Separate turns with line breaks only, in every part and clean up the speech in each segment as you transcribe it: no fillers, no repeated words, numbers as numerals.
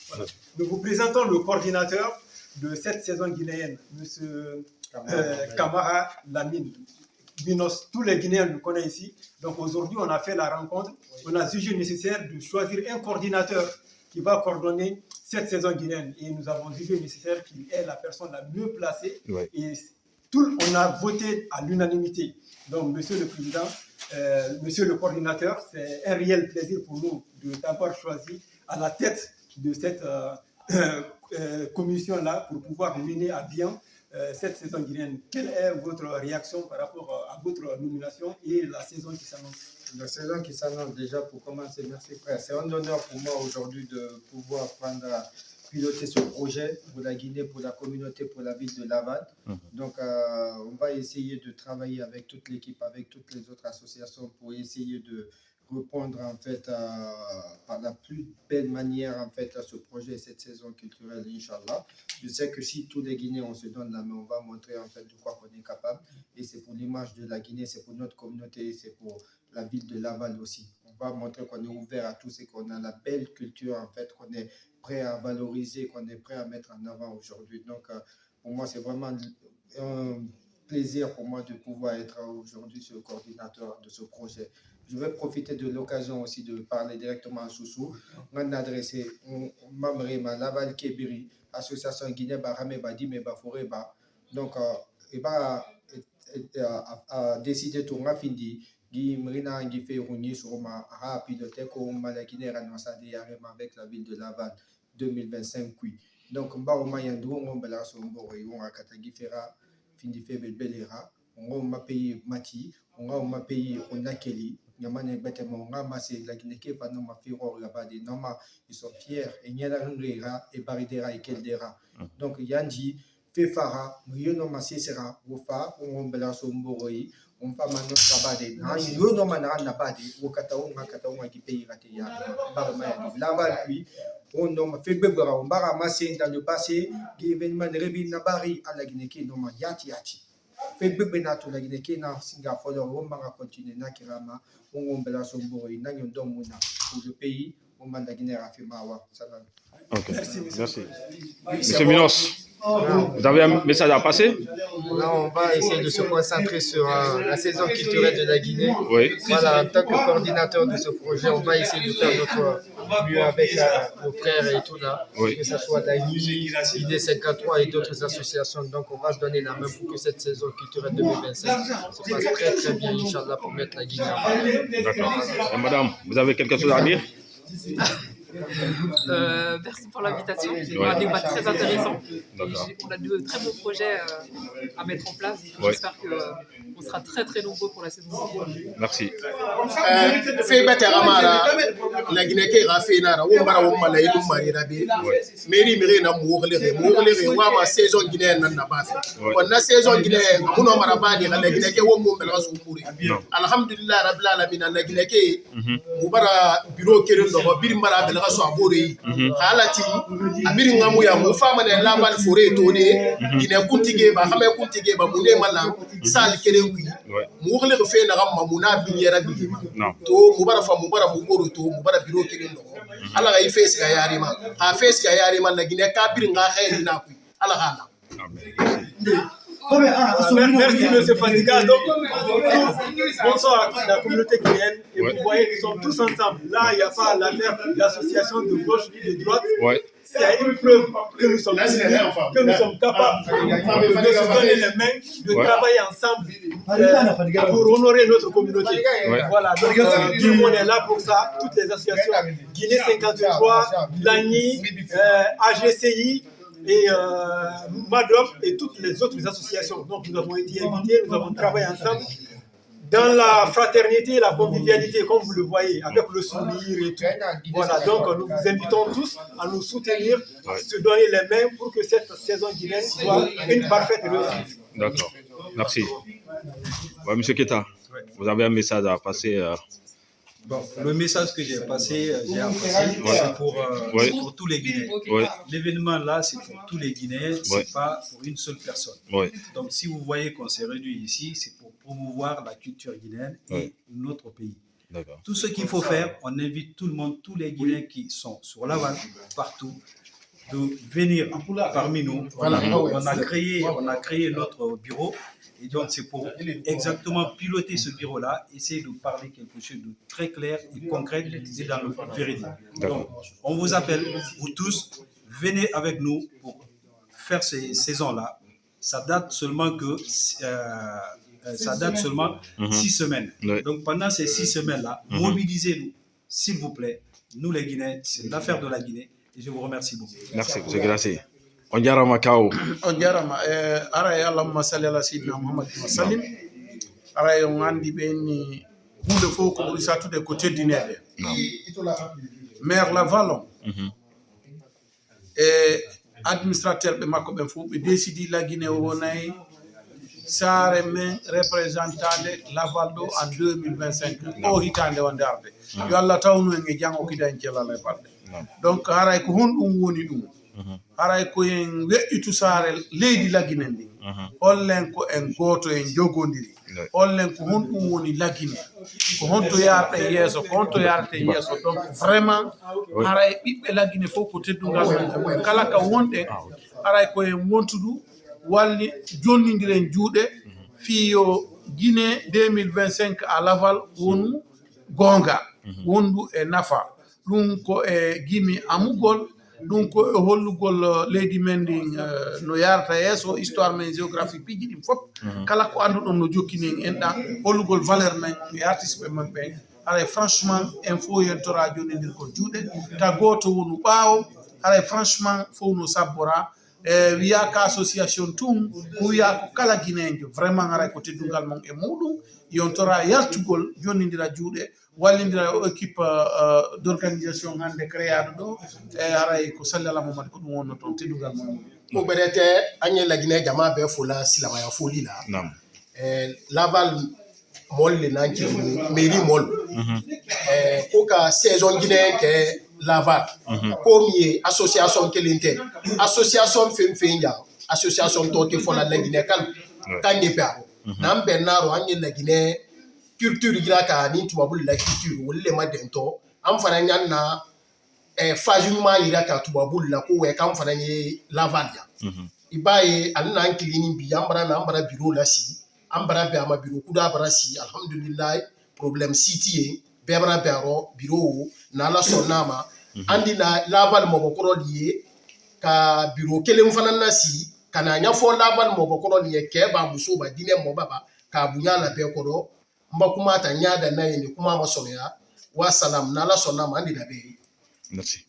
Voilà. Nous vous présentons le coordinateur de cette saison guinéenne, M. Camara Lamine. Tous les Guinéens le connaissent ici. Donc aujourd'hui, on a fait la rencontre. On a jugé nécessaire de choisir un coordinateur qui va coordonner cette saison guinéenne. Et nous avons jugé nécessaire qu'il est la personne la mieux placée. Ouais. Et on a voté à l'unanimité. Donc, Monsieur le Président, Monsieur le coordinateur, c'est un réel plaisir pour nous de t'avoir choisi à la tête de cette commission-là pour pouvoir mener à bien cette saison guinéenne. Quelle est votre réaction par rapport à votre nomination et la saison qui s'annonce?
La saison qui s'annonce, déjà pour commencer, merci frère. C'est un honneur pour moi aujourd'hui de pouvoir piloter ce projet pour la Guinée, pour la communauté, pour la ville de Laval. Donc, on va essayer de travailler avec toute l'équipe, avec toutes les autres associations pour essayer de répondre en fait par la plus belle manière en fait à ce projet, cette saison culturelle, Inch'Allah. Je sais que si tous les Guinéens on se donne la main, on va montrer en fait de quoi on est capable. Et c'est pour l'image de la Guinée, c'est pour notre communauté, c'est pour la ville de Laval aussi. On va montrer qu'on est ouvert à tous et qu'on a la belle culture en fait, qu'on est prêt à valoriser, qu'on est prêt à mettre en avant aujourd'hui. Donc pour moi, c'est vraiment un plaisir pour moi de pouvoir être aujourd'hui ce coordinateur de ce projet. Je vais profiter de l'occasion aussi de parler directement à Soussou. On a adressé Mamrema, Laval Kébiri, Association Guinée Barame Badi Meba Foreba. Donc, il va décider de Rafindi, Guy Mrina Guifé Rouni sur ma piloté comme Malakine Ranossadi avec la ville de Laval 2025. Donc, Mbaoma Yandou, on va la sombore, on va Katagifera, Findi Febe Belera, on va payer Mati, on va payer Onakeli. Yamane Betemo, Ramase, la Guinée, Panoma Firo, Labadi, Noma, ils sont fiers, et Nyala et Baridera et Keldera. Donc, Yandi, Fefara, Muyonoma Sesera, Wofa, Ombela Somboroi, on va maintenant Labadi, Yonoma Nabadi, Okataonga, Kataonga, Gipe, Ratia, Barma, Laval, puis, on a fait Bebera, on va ramasser dans le passé, des événements de Rebi Nabari à la Guinée, Noma Yati Yati. Fait Bebenato, la Guinée, Singapour, on va continuer, Nakirama. On bela somboro ina nyondo muna pour le pays on m'a la Guinée Rafimawa.
Okay. Merci. Monsieur Minos, vous avez un message à passer?
Là, on va essayer de se concentrer sur la saison culturelle de la Guinée.
Oui.
Voilà, en tant que coordinateur de ce projet, on va essayer de faire notre mieux avec nos frères et tout là, oui. Que ce soit la Guinée 53 et d'autres associations. Donc, on va se donner la main pour que cette saison culturelle 2025 se passe très très bien, Inch'Allah, pour mettre la Guinée en valeur.
D'accord. Madame, vous avez quelque chose à dire?
Merci pour l'invitation. C'est un débat très intéressant. On a de très bons projets à mettre en place. J'espère qu'on sera très très nombreux pour la saison.
Merci.
La Guinée qui a fait la mairie na mourlere wa ma saison guinéenne na bafi on na saison guinéenne kuno marabadi la Guinée ke wo mo mbela sumuri alhamdulillah rabbil alamin la Guinée ke mubara bureau kere ndo biri mara bela so abori halati abiri ngamu ya mo fama ne lambal foré to ne Guinée kuntige ba xamé kuntige ba mune mala sal kere wi mourlere fe na gamma muna binyera bi to mubara fa mubara mugoro to mubara bureau kere ndo ala ga ifes ga yarima ha fes ga yarima na Guinée ka bir nga xéri na ku ala gala.
Merci M. Fadiga. Donc, bonsoir à la communauté guinéenne. Et vous voyez, nous sommes tous ensemble. Là, il n'y a pas l'affaire d'association de gauche et de droite. C'est une preuve que nous sommes capables de se donner les mains, de travailler ensemble pour honorer notre communauté. Voilà, donc tout le monde est là pour ça. Toutes les associations, Guinée 53, l'ANI, AGCI, et MADOP et toutes les autres associations. Donc nous avons été invités, nous avons travaillé ensemble dans la fraternité et la convivialité, comme vous le voyez, avec le sourire et tout. Voilà, donc nous vous invitons tous à nous soutenir, à se donner les mains pour que cette saison guinéenne soit une parfaite réussite.
D'accord, merci. Monsieur Keta, vous avez un message à passer
Bon, le message que j'ai passé, j'ai apprécié, c'est pour tous les Guinéens. L'événement là, c'est pour tous les Guinéens, c'est pas pour une seule personne. Donc, si vous voyez qu'on s'est réunis ici, c'est pour promouvoir la culture guinéenne et notre pays. Tout ce qu'il faut faire, on invite tout le monde, tous les Guinéens qui sont sur Laval, partout, de venir parmi nous. On a créé notre bureau. Et donc, c'est pour exactement piloter ce bureau-là, essayer de parler quelque chose de très clair et concret et dans le véridique. Donc, on vous appelle, vous tous, venez avec nous pour faire ces saisons-là. Ça date seulement 6 semaines. Donc, pendant ces 6 semaines-là, mobilisez-nous, s'il vous plaît. Nous, les Guinéens, c'est l'affaire de la Guinée. Et je vous remercie beaucoup.
Merci, monsieur Grassi. On jarama kaw.
On jarama ara ya Allahumma salli ala sayyidina Muhammad wa sallim. Ara yo ngandi benni hunde fo ko buri satude ko teddinede. Maire Laval administrateur be makko ben fu be décidi la Guinée wonay sare men représentande Laval do en 2025 o hitande wonde arde. Yo Allah tawnu en e jango kidan celala balde. Donc haray ko hondum woni dum. Haray ko en we'itu sare leydi Laguine ndi hollen ko en goto en jogondiri hollen ko honɗum woni Laguine ko honto yarta yeeso ko honto yarta yeeso. Donc vraiment haray ɓiɓɓe Laguine fof ko teddungal kala ka wonɗe haray ko en wontudu walli jonnidiren juuɗe fiyo Guinée 2025 à Laval wonu gonga wondu e nafa ɗum ko e gimi amugol ɗum ko e hollugol leydi men ndin no yarata yeeso histoire men géographique piji ɗin fof kala ko anduɗon no jokkini en ɗan hollugol valeur men e artiste ɓe men ɓen haray franchement info yentora jonnidir ko juuɗe ta goto wonu ɓaawo haray franchement fof no sabbora wiya ka association tum ko wiya ko kala guinéenjo vraiment haray ko teddungal mon e muɗum yontora yaltugol jonnidira juuɗe wallindira équipe d'organisation hande créado ɗo e haray ko sallala momad ko ɗum wonno toon teddungal mon
mo ɓerete agne la Guinée jama ɓe fola silamaya folila Laval molle nanki mairie mol ko ka saison guinéen ke Laval ko mi association kelinte association femfenya association toke fola la Guinée kan yepa nam bernaro agne la Guinée culture gira ka ni tubabul la culture wolle ma dento am fana nyanna fajuma ira ka tubabul la ko we kam fana ni Laval ya ibaye alna ankilini bi ambara na ambara bureau la si ambara be ama bureau kuda bara si alhamdulillah problem city be bara bero bureau na la sonama andi na Laval mo bokoro lié ka bureau kele mfana na si kana nya fo Laval mo bokoro lié ke ba muso ba dine mo baba ka bunya la be kodo mbakuma ta nyada na yini kuma masoya wa salam na la sonama andi da be.
Merci.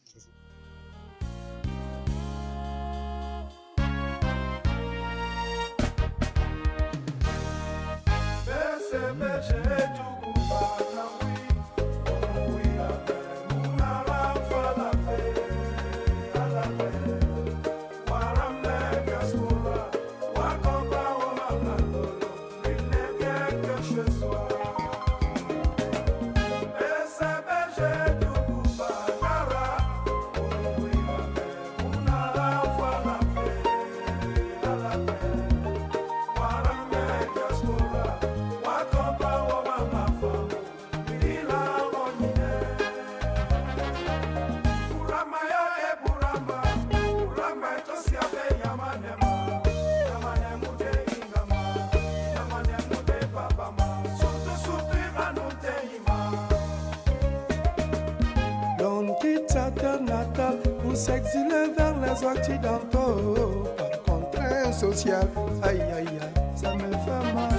Pour s'exiler vers les occidentaux par contrainte sociale, aïe aïe aïe, ça me fait mal.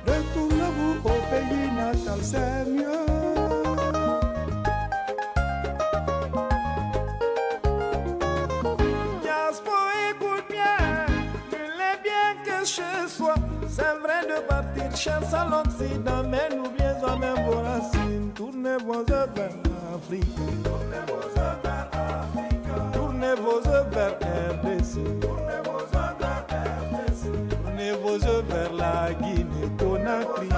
Retournez-vous au pays natal, c'est mieux. Diaspora, écoute bien, il est bien que chez soi, c'est vrai de partir chercher à l'Occident, mais n'oubliez jamais vos racines, tournez vos yeux vers l'Afrique. Tournez vos yeux vers RDC. Tournez vos yeux vers la Guinée Conakry.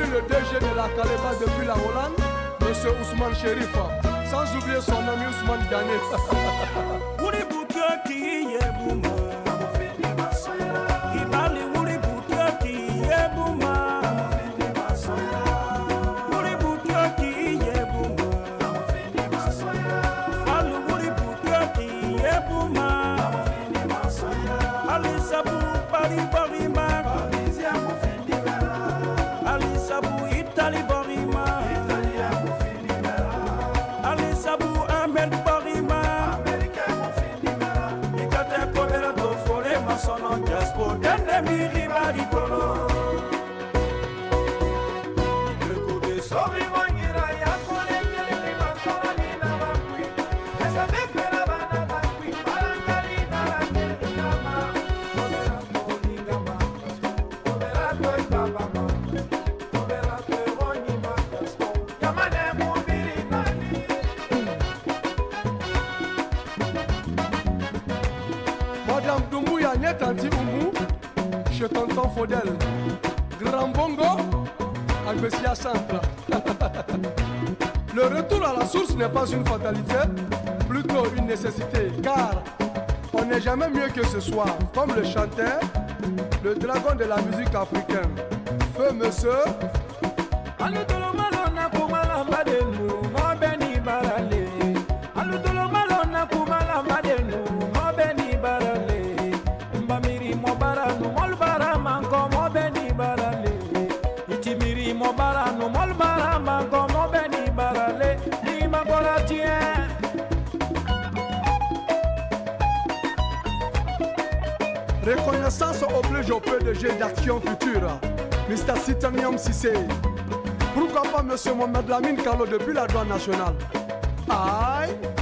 salue le DG de la Kaleba depuis la Hollande, M. Ousmane Chérif, sans oublier son ami Ousmane Gane. Madame Doumbouya Tanti Oumou, chez tonton Faudel, Grand Bongo, Agbesia Centre. Le retour à la source n'est pas une fatalité, plutôt une nécessité, car on n'est jamais mieux que ce soir, comme le chantait le dragon de la musique africaine, Feu Monsieur. Reconnaissance oblige au PDG d'Action Future, Mr. Sitanium Sissé. Pourquoi pas M. Mohamed Lamine Carlo depuis la douane nationale? Aïe!